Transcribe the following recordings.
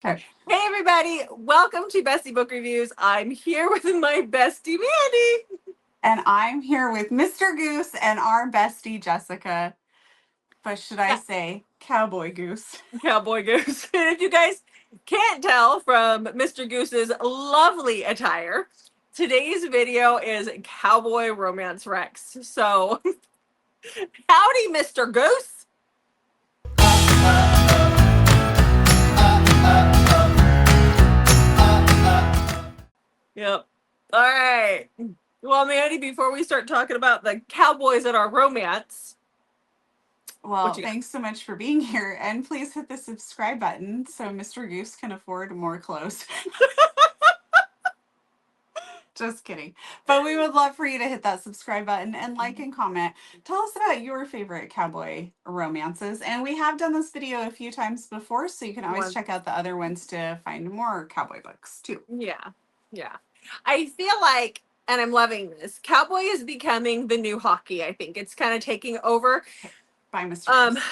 Okay. Hey everybody, welcome to Bestie Book Reviews. I'm here with my bestie Mandy. And I'm here with Mr. Goose and our bestie Jessica. But should I Yeah, say Cowboy Goose? Cowboy Goose. If you guys can't tell from Mr. Goose's lovely attire, today's video is Cowboy Romance Rex. So, howdy, Mr. Goose. Yep. All right. Well, Mandy, before we start talking about the cowboys in our romance, what Well, you got? thanks so much for being here. And please hit the subscribe button so Mr. Goose can afford more clothes. Just kidding. But we would love for you to hit that subscribe button and like and comment. Tell us about your favorite cowboy romances. And we have done this video a few times before, so you can always One. check out the other ones to find more cowboy books too. Yeah. Yeah. I feel like, and I'm loving this, Cowboy is becoming the new hockey, I think. It's kind of taking over Okay. Bye, Mr. um Goose.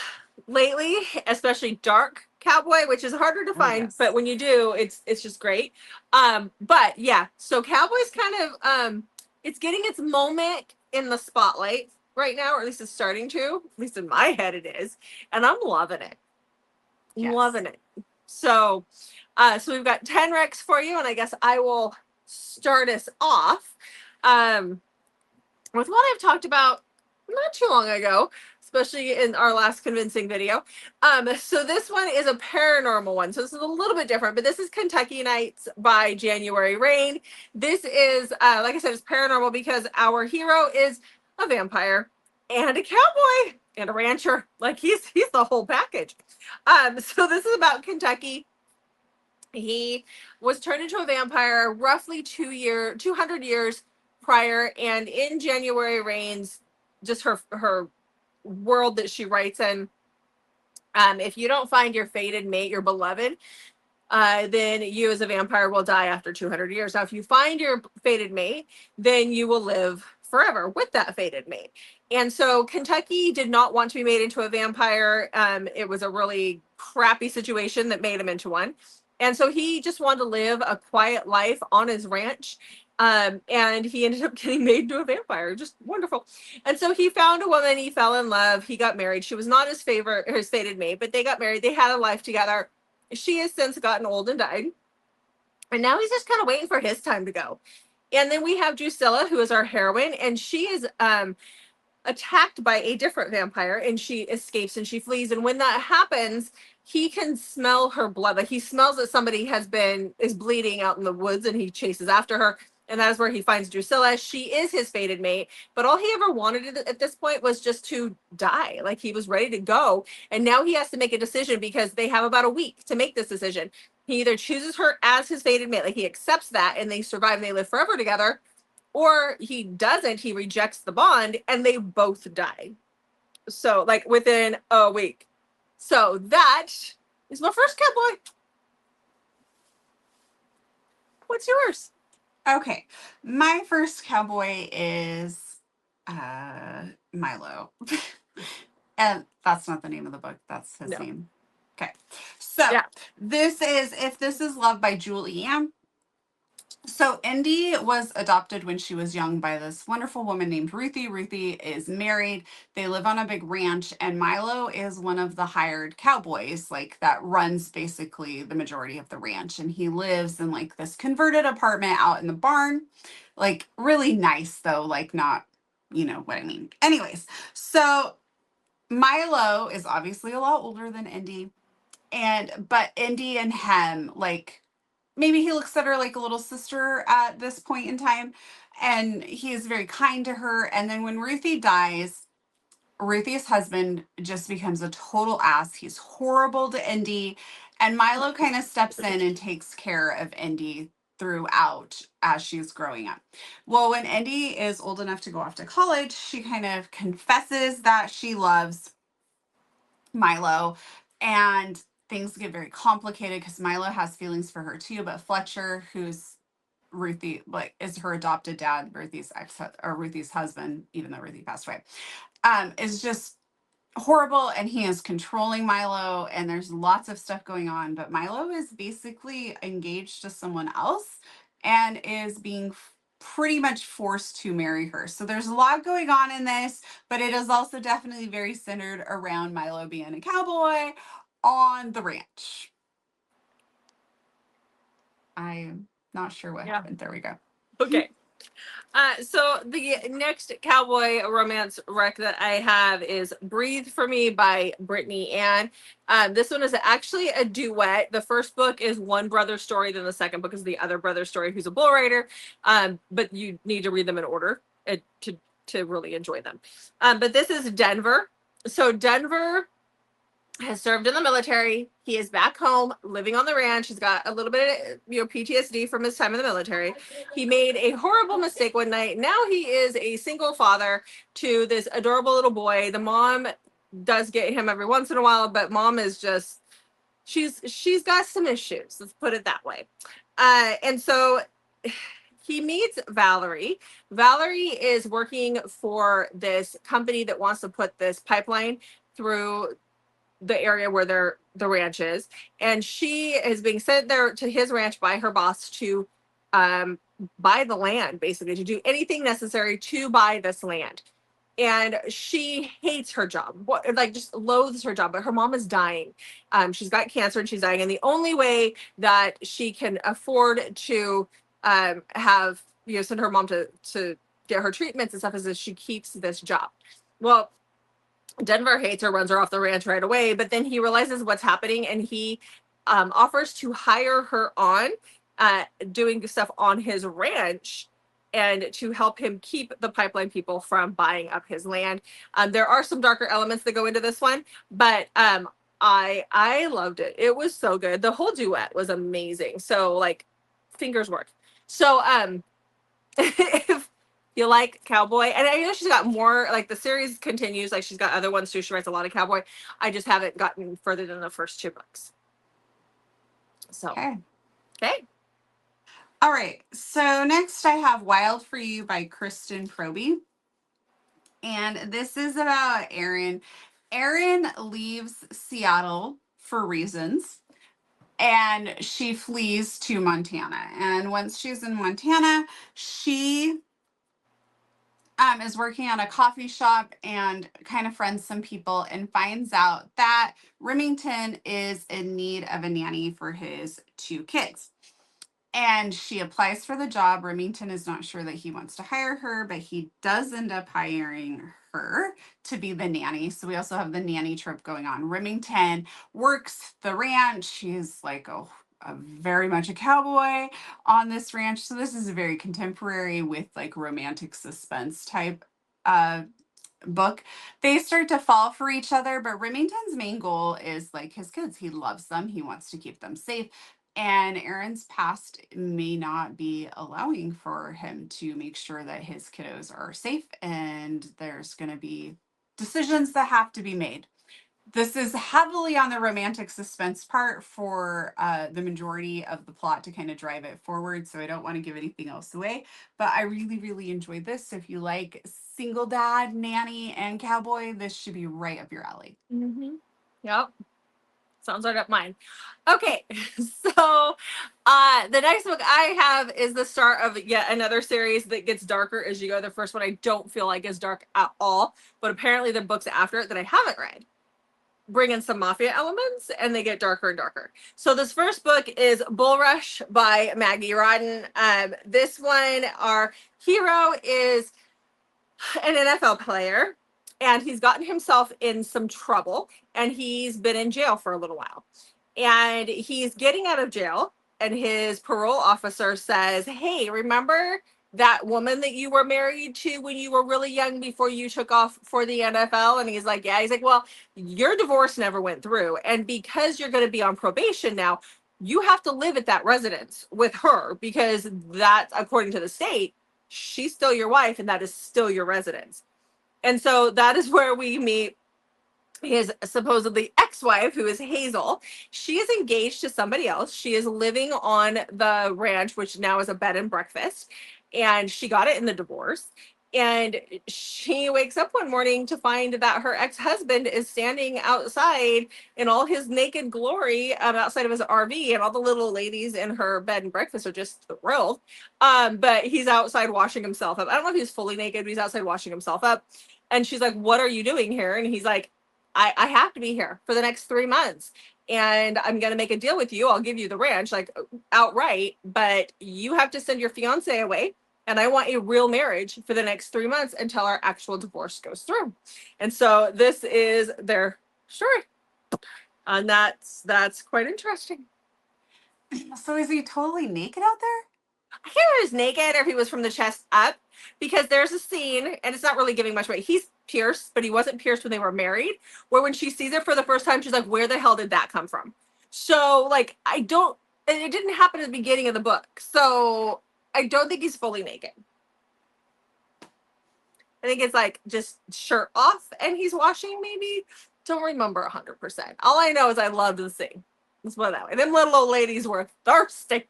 lately, especially dark cowboy, which is harder to Oh, find, but yes. when you do, it's just great. But yeah, so Cowboy's kind of it's getting its moment in the spotlight right now, or at least it's starting to, at least in my head it is, and I'm loving it. I'm Yes. loving it. So so we've got 10 recs for you, and I guess I will start us off with what I've talked about not too long ago, especially in our last convincing video. So this one is a paranormal one. So this is a little bit different, but this is Kentucky Nights by January Rain. This is, like I said, it's paranormal because our hero is a vampire and a cowboy and a rancher. Like he's the whole package. So this is about Kentucky. He was turned into a vampire roughly 200 years prior, and in January Rain's, just her world that she writes in, if you don't find your fated mate, your beloved, then you as a vampire will die after 200 years. Now, if you find your fated mate, then you will live forever with that fated mate. And so Kentucky did not want to be made into a vampire. It was a really crappy situation that made him into one. And so he just wanted to live a quiet life on his ranch. And he ended up getting made into a vampire. Just wonderful. And so he found a woman, he fell in love, he got married. She was not his fated mate, but they got married. They had a life together. She has since gotten old and died. And now he's just kind of waiting for his time to go. And then we have Drusilla, who is our heroine, and she is attacked by a different vampire, and she escapes and she flees. And when that happens, he can smell her blood. Like he smells that somebody is bleeding out in the woods, and he chases after her. And that is where he finds Drusilla. She is his fated mate, but all he ever wanted at this point was just to die. Like he was ready to go. And now he has to make a decision because they have about a week to make this decision. He either chooses her as his fated mate, like he accepts that and they survive and they live forever together, or he doesn't, he rejects the bond and they both die. So, like within a week. So, that is my first cowboy. What's yours? Okay. My first cowboy is Milo. And that's not the name of the book. That's his No. name. Okay. So Yeah. this is If This Is Love by Julie Ann. So Indy was adopted when she was young by this wonderful woman named Ruthie. Ruthie is married. They live on a big ranch, and Milo is one of the hired cowboys, like that runs basically the majority of the ranch. And he lives in like this converted apartment out in the barn. Like really nice though, like not, you know what I mean. Anyways, so Milo is obviously a lot older than Indy. But Indy and him, like maybe he looks at her like a little sister at this point in time, and he is very kind to her. And then when Ruthie dies, Ruthie's husband just becomes a total ass. He's horrible to Indy, and Milo kind of steps in and takes care of Indy throughout as she's growing up. Well, when Indy is old enough to go off to college, she kind of confesses that she loves Milo, and things get very complicated because Milo has feelings for her too. But Fletcher, who's Ruthie, like is her adopted dad, Ruthie's husband, even though Ruthie passed away, is just horrible, and he is controlling Milo, and there's lots of stuff going on, but Milo is basically engaged to someone else and is being pretty much forced to marry her. So there's a lot going on in this, but it is also definitely very centered around Milo being a cowboy on the ranch. I'm not sure what happened. There we go. Okay. So the next cowboy romance rec that I have is Breathe for Me by Brittany Ann. This one is actually a duet. The first book is one brother's story, then the second book is the other brother's story, who's a bull rider. But you need to read them in order to really enjoy them. But this is Denver. So Denver has served in the military. He is back home living on the ranch. He's got a little bit of PTSD from his time in the military. He made a horrible mistake one night. Now he is a single father to this adorable little boy. The mom does get him every once in a while, but mom is just she's got some issues. Let's put it that way. And so he meets Valerie. Valerie is working for this company that wants to put this pipeline through the area where the ranch is, and she is being sent there to his ranch by her boss to buy the land, basically to do anything necessary to buy this land. And she hates her job, like just loathes her job. But her mom is dying. She's got cancer and she's dying, and the only way that she can afford to have send her mom to get her treatments and stuff is if she keeps this job. Well, Denver hates her, runs her off the ranch right away, but then he realizes what's happening, and he offers to hire her on doing stuff on his ranch and to help him keep the pipeline people from buying up his land. There are some darker elements that go into this one, but I loved it. It was so good. The whole duet was amazing. So like fingers work. So if you like Cowboy, and I know she's got more, like the series continues, like she's got other ones too. She writes a lot of Cowboy. I just haven't gotten further than the first two books. So okay. All right. So next I have Wild for You by Kristen Proby. And this is about Erin. Erin leaves Seattle for reasons, and she flees to Montana. And once she's in Montana, she is working at a coffee shop and kind of friends some people and finds out that Remington is in need of a nanny for his two kids. And she applies for the job. Remington is not sure that he wants to hire her, but he does end up hiring her to be the nanny. So we also have the nanny trope going on. Remington works the ranch. He's like a very much a cowboy on this ranch. So this is a very contemporary with like romantic suspense type book. They start to fall for each other, but Remington's main goal is like his kids. He loves them. He wants to keep them safe. And Erin's past may not be allowing for him to make sure that his kiddos are safe, and there's going to be decisions that have to be made. This is heavily on the romantic suspense part for the majority of the plot to kind of drive it forward. So I don't want to give anything else away, but I really, really enjoyed this. So if you like single dad, nanny, and cowboy, this should be right up your alley. Mm-hmm. Yep. Sounds right up mine. Okay, so the next book I have is the start of yet another series that gets darker as you go. The first one I don't feel like is dark at all, but apparently the books after it that I haven't read bring in some mafia elements and they get darker and darker. So this first book is Bull Rush by Maggie Rodden. This one, our hero is an NFL player, and he's gotten himself in some trouble, and he's been in jail for a little while. And he's getting out of jail, and his parole officer says, hey, remember that woman that you were married to when you were really young before you took off for the NFL? And he's like, yeah. He's like, well, your divorce never went through, and because you're going to be on probation now, you have to live at that residence with her, because that's, according to the state, she's still your wife and that is still your residence. And so that is where we meet his supposedly ex-wife, who is Hazel. She is engaged to somebody else. She is living on the ranch, which now is a bed and breakfast, and she got it in the divorce. And she wakes up one morning to find that her ex-husband is standing outside in all his naked glory, outside of his RV, and all the little ladies in her bed and breakfast are just thrilled. But he's outside washing himself up. I don't know if he's fully naked, but he's outside washing himself up. And she's like, "What are you doing here?" And he's like, I have to be here for the next 3 months. And I'm going to make a deal with you. I'll give you the ranch, like outright, but you have to send your fiance away. And I want a real marriage for the next 3 months until our actual divorce goes through. And so this is their story. And that's quite interesting. So is he totally naked out there? I can't remember if he was naked or if he was from the chest up, because there's a scene, and it's not really giving much away. He's pierced, but he wasn't pierced when they were married, where when she sees it for the first time, she's like, where the hell did that come from? So, like, it didn't happen at the beginning of the book. So I don't think he's fully naked. I think it's like just shirt off and he's washing, maybe. Don't remember 100%. All I know is I loved the scene. Let's put it that way. Them little old ladies were thirsty.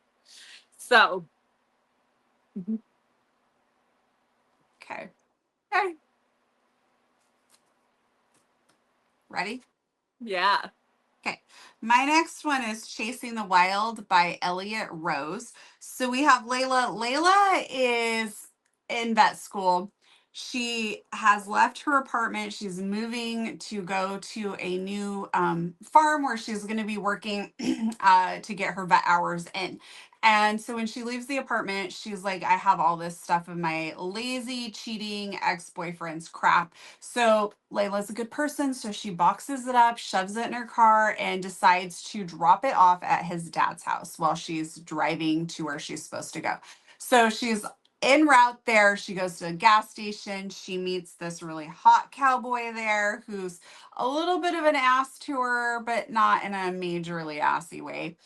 So. Okay. Okay. Ready? Yeah. Okay. My next one is Chasing the Wild by Elliot Rose. So we have Layla. Layla is in vet school. She has left her apartment. She's moving to go to a new farm where she's going to be working to get her vet hours in. And so when she leaves the apartment, she's like, I have all this stuff of my lazy, cheating ex-boyfriend's crap. So Layla's a good person. So she boxes it up, shoves it in her car, and decides to drop it off at his dad's house while she's driving to where she's supposed to go. So she's en route there. She goes to a gas station. She meets this really hot cowboy there who's a little bit of an ass to her, but not in a majorly assy way.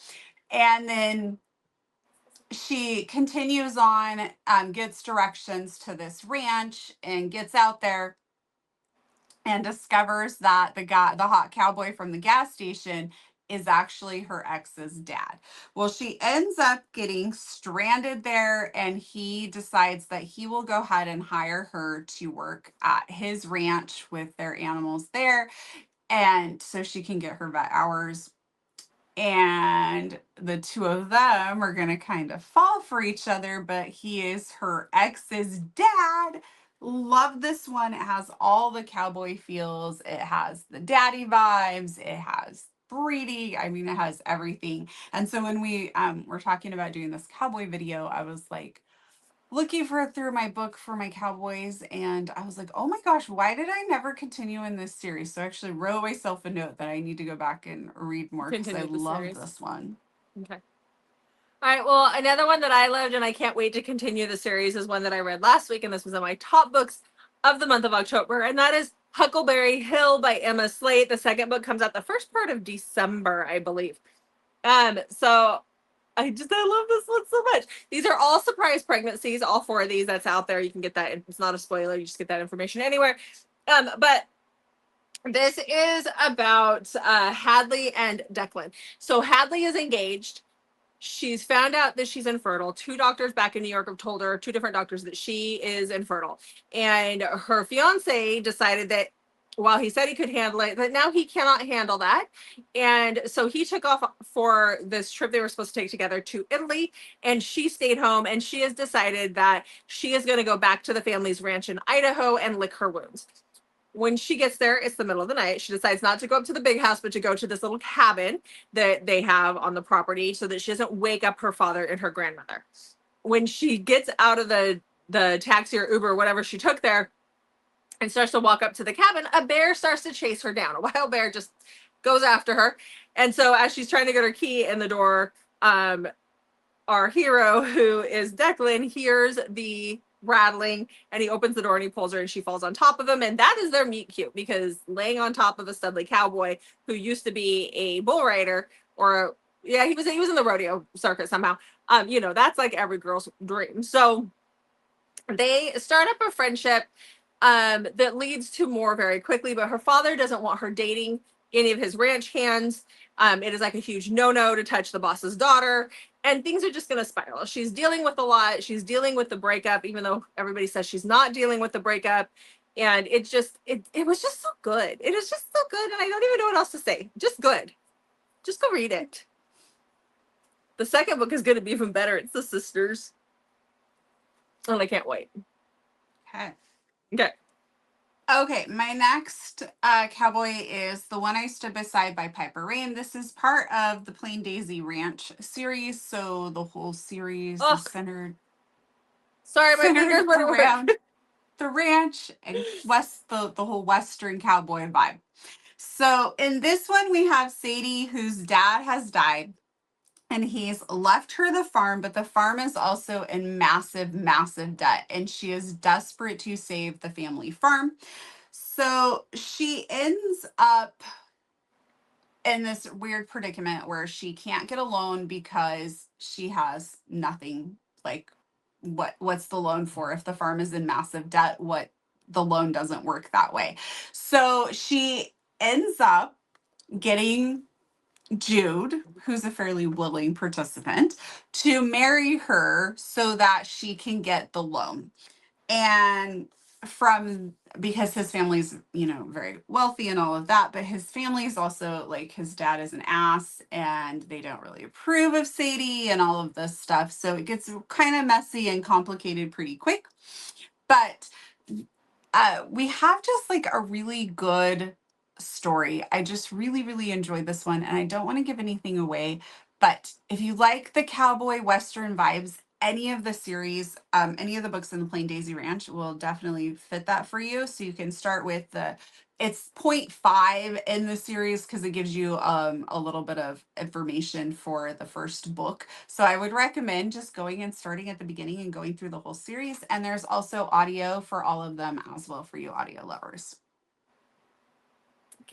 And then she continues on, gets directions to this ranch and gets out there and discovers that the hot cowboy from the gas station is actually her ex's dad. Well, she ends up getting stranded there, and he decides that he will go ahead and hire her to work at his ranch with their animals there, and so she can get her vet hours. And the two of them are going to kind of fall for each other, but he is her ex's dad. Love this one. It has all the cowboy feels. It has the daddy vibes. It has breeding. I mean, it has everything. And so when we were talking about doing this cowboy video, I was like looking through my book for my cowboys, and I was like, oh my gosh, why did I never continue in this series? So I actually wrote myself a note that I need to go back and read more because I love this one. Okay. All right. Well, another one that I loved and I can't wait to continue the series is one that I read last week, and this was in my top books of the month of October, and that is Huckleberry Hill by Emma Slate. The second book comes out the first part of December, I believe. So I love this one so much. These are all surprise pregnancies, all four of these that's out there. You can get that. It's not a spoiler. You just get that information anywhere. But this is about Hadley and Declan. So Hadley is engaged. She's found out that she's infertile. Two doctors back in New York have told her, two different doctors, that she is infertile. And her fiance decided that while he said he could handle it, that now he cannot handle that. And so he took off for this trip they were supposed to take together to Italy. And she stayed home, and she has decided that she is going to go back to the family's ranch in Idaho and lick her wounds. When she gets there, it's the middle of the night. She decides not to go up to the big house, but to go to this little cabin that they have on the property so that she doesn't wake up her father and her grandmother. When she gets out of the taxi or Uber, whatever she took there, and starts to walk up to the cabin, a bear starts to chase her down. A wild bear just goes after her. And so as she's trying to get her key in the door, our hero, who is Declan, hears the rattling, and he opens the door and he pulls her, and she falls on top of him. And that is their meet cute, because laying on top of a studly cowboy who used to be a bull rider, or he was in the rodeo circuit somehow. That's like every girl's dream. So they start up a friendship that leads to more very quickly, but her father doesn't want her dating any of his ranch hands. It is like a huge no-no to touch the boss's daughter, and things are just going to spiral. She's dealing with a lot. She's dealing with the breakup, even though everybody says she's not dealing with the breakup. And it just, it was just so good. It is just so good. And I don't even know what else to say. Just good. Just go read it. The second book is going to be even better. It's the sisters. And I can't wait. Okay. Okay. Okay, my next cowboy is The One I Stood Beside by Piper Rain. This is part of the Plain Daisy Ranch series, so the whole series is centered. Sorry, my fingers went around the ranch and the whole Western cowboy vibe. So in this one, we have Sadie, whose dad has died. And he's left her the farm, but the farm is also in massive, massive debt. And she is desperate to save the family farm. So she ends up in this weird predicament where she can't get a loan because she has nothing. Like, what's the loan for? If the farm is in massive debt, the loan doesn't work that way. So she ends up getting Jude, who's a fairly willing participant, to marry her so that she can get the loan. And because his family's, very wealthy and all of that, but his family is also like, his dad is an ass and they don't really approve of Sadie and all of this stuff. So it gets kind of messy and complicated pretty quick. But we have just like a really good story. I just really, really enjoyed this one, and I don't want to give anything away. But if you like the cowboy western vibes, any of the series, any of the books in the Plain Daisy Ranch will definitely fit that for you. So you can start with it's 0.5 in the series because it gives you a little bit of information for the first book. So I would recommend just going and starting at the beginning and going through the whole series. And there's also audio for all of them as well for you audio lovers.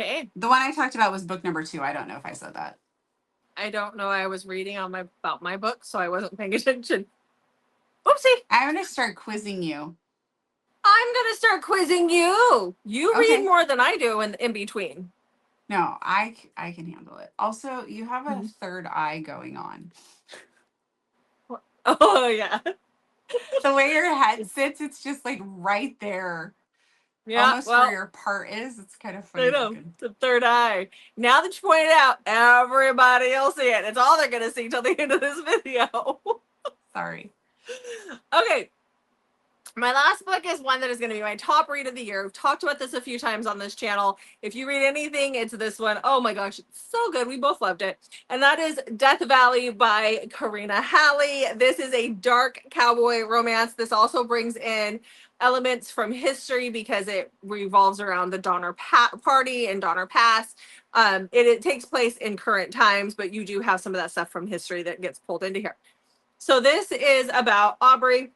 Okay. The one I talked about was book number 2. I don't know if I said that. I don't know. I was reading about my book, so I wasn't paying attention. Oopsie. I'm going to start quizzing you. I'm going to start quizzing you. You read more than I do in between. No, I can handle it. Also, you have a third eye going on. Oh, yeah. The way your head sits, it's just like right there. Yeah, almost where your part is. It's kind of funny. I know. The third eye. Now that you pointed out, everybody will see it. It's all they're going to see till the end of this video. Sorry. Okay. My last book is one that is going to be my top read of the year. We've talked about this a few times on this channel. If you read anything, it's this one. Oh my gosh, it's so good. We both loved it. And that is Death Valley by Karina Halley. This is a dark cowboy romance. This also brings in elements from history because it revolves around the Donner Party and Donner Pass. It takes place in current times, but you do have some of that stuff from history that gets pulled into here. So this is about Aubrey.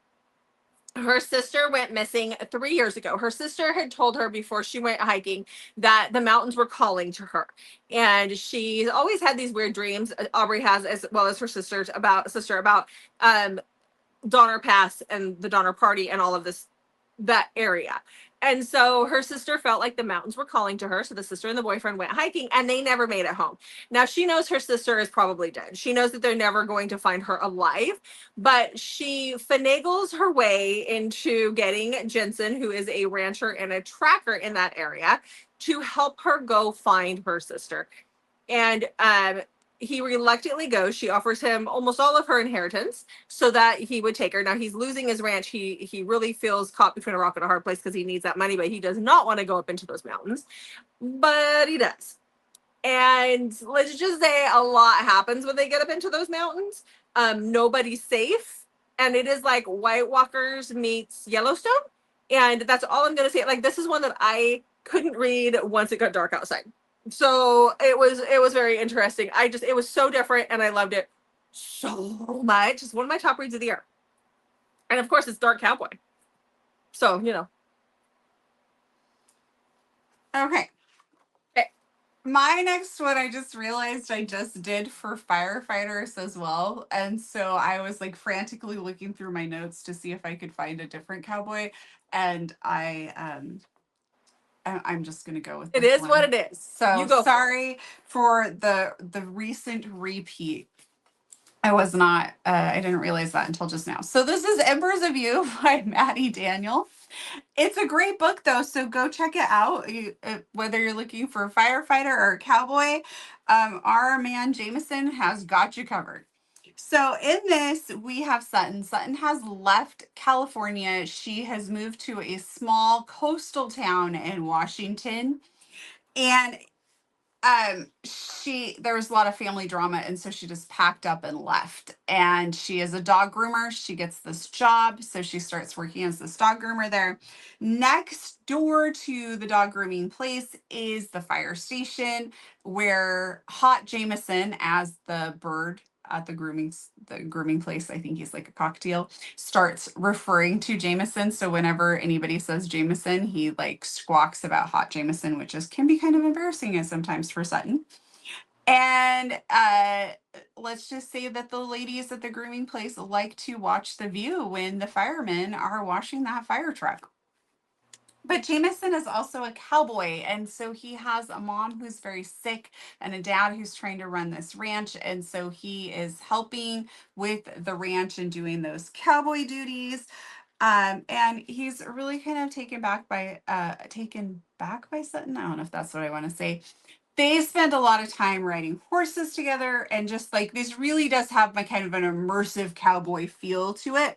Her sister went missing 3 years ago. Her sister had told her before she went hiking that the mountains were calling to her. And she's always had these weird dreams. Aubrey has, as well as her sister, about Donner Pass and the Donner Party and all of that area. And so her sister felt like the mountains were calling to her. So the sister and the boyfriend went hiking and they never made it home. Now she knows her sister is probably dead. She knows that they're never going to find her alive, but she finagles her way into getting Jensen, who is a rancher and a tracker in that area, to help her go find her sister. And he reluctantly goes. She offers him almost all of her inheritance so that he would take her. Now he's losing his ranch. He really feels caught between a rock and a hard place because he needs that money, but he does not want to go up into those mountains. But he does. And let's just say a lot happens when they get up into those mountains. Nobody's safe. And it is like White Walkers meets Yellowstone. And that's all I'm going to say. Like, this is one that I couldn't read once it got dark outside. So it was very interesting. It was so different and I loved it so much. It's one of my top reads of the year. And of course it's Dark Cowboy. So, Okay. My next one, I just realized I just did for firefighters as well. And so I was like frantically looking through my notes to see if I could find a different cowboy. And I I'm just going to go with It this is one. what it is. So You go sorry for the recent repeat. I was not, I didn't realize that until just now. So this is Embers of You by Maddie Daniel. It's a great book though, so go check it out. Whether you're looking for a firefighter or a cowboy, our man Jameson has got you covered. So in this, we have Sutton. Sutton has left California. She has moved to a small coastal town in Washington. And there was a lot of family drama, and so she just packed up and left. And she is a dog groomer. She gets this job, so she starts working as this dog groomer there. Next door to the dog grooming place is the fire station, where Hot Jameson, as the bird at the grooming place, I think he's like a cocktail, starts referring to Jameson. So whenever anybody says Jameson, he like squawks about Hot Jameson, which can be kind of embarrassing as sometimes for Sutton. And let's just say that the ladies at the grooming place like to watch the view when the firemen are washing that fire truck. But Jameson is also a cowboy, and so he has a mom who's very sick and a dad who's trying to run this ranch, and so he is helping with the ranch and doing those cowboy duties. And he's really kind of taken back by Sutton. I don't know if that's what I want to say. They spend a lot of time riding horses together, and just like this really does have my kind of an immersive cowboy feel to it.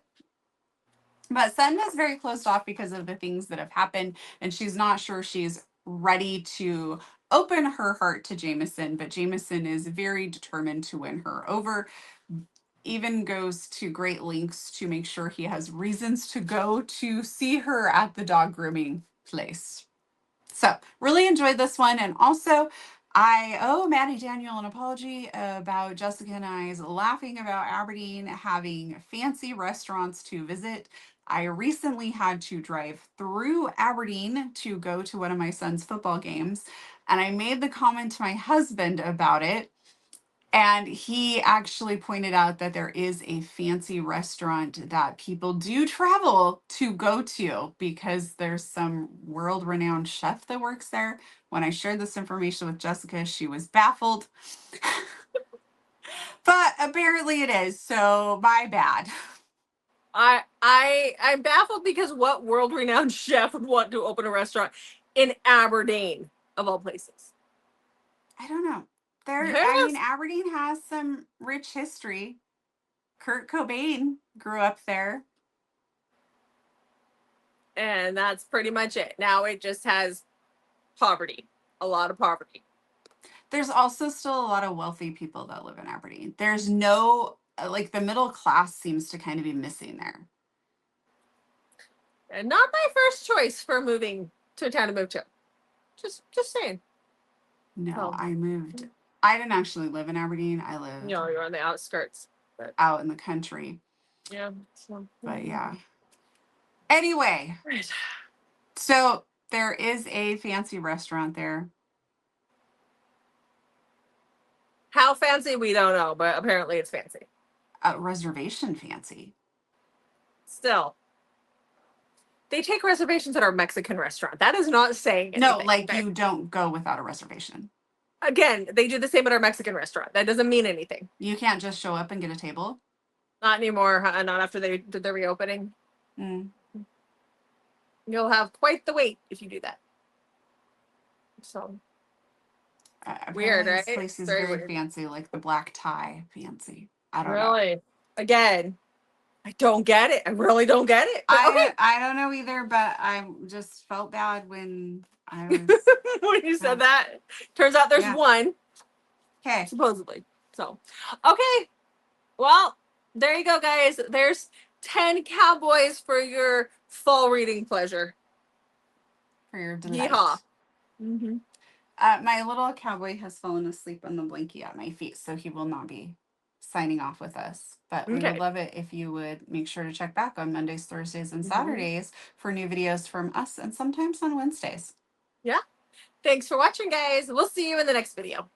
But Sutton is very closed off because of the things that have happened, and she's not sure she's ready to open her heart to Jameson, but Jameson is very determined to win her over, even goes to great lengths to make sure he has reasons to go to see her at the dog grooming place. So really enjoyed this one. And also I owe Maddie Daniel an apology about Jessica and I's laughing about Aberdeen having fancy restaurants to visit. I recently had to drive through Aberdeen to go to one of my son's football games, and I made the comment to my husband about it. And he actually pointed out that there is a fancy restaurant that people do travel to go to because there's some world renowned chef that works there. When I shared this information with Jessica, she was baffled. But apparently it is, so my bad. I'm baffled because what world-renowned chef would want to open a restaurant in Aberdeen, of all places? I don't know. Aberdeen has some rich history. Kurt Cobain grew up there. And that's pretty much it. Now it just has poverty, a lot of poverty. There's also still a lot of wealthy people that live in Aberdeen. There's no, like, the middle class seems to kind of be missing there. And not my first choice for moving to a town to move to. Just saying. No, I moved. I didn't actually live in Aberdeen. I lived. No, you're on the outskirts. But out in the country. Yeah. So, but yeah. Anyway. Right. So there is a fancy restaurant there. How fancy, we don't know, but apparently it's fancy. Reservation fancy. Still. They take reservations at our Mexican restaurant. That is not saying anything. No, like you don't go without a reservation. Again, they do the same at our Mexican restaurant. That doesn't mean anything. You can't just show up and get a table? Not anymore, huh? Not after they did their reopening. Mm. You'll have quite the wait if you do that. So weird, right? This place is very fancy, like the black tie fancy. I don't know. Really? Again, I don't get it. I really don't get it. I don't know either, but I just felt bad when I was when you said that. Turns out there's one. Okay. Supposedly. So, okay. Well, there you go, guys. There's 10 cowboys for your fall reading pleasure. For your delight. Yeehaw. Mm-hmm. My little cowboy has fallen asleep on the blankie at my feet, so he will not be signing off with us. But we would love it if you would make sure to check back on Mondays, Thursdays, and Saturdays for new videos from us, and sometimes on Wednesdays. Yeah. Thanks for watching, guys. We'll see you in the next video.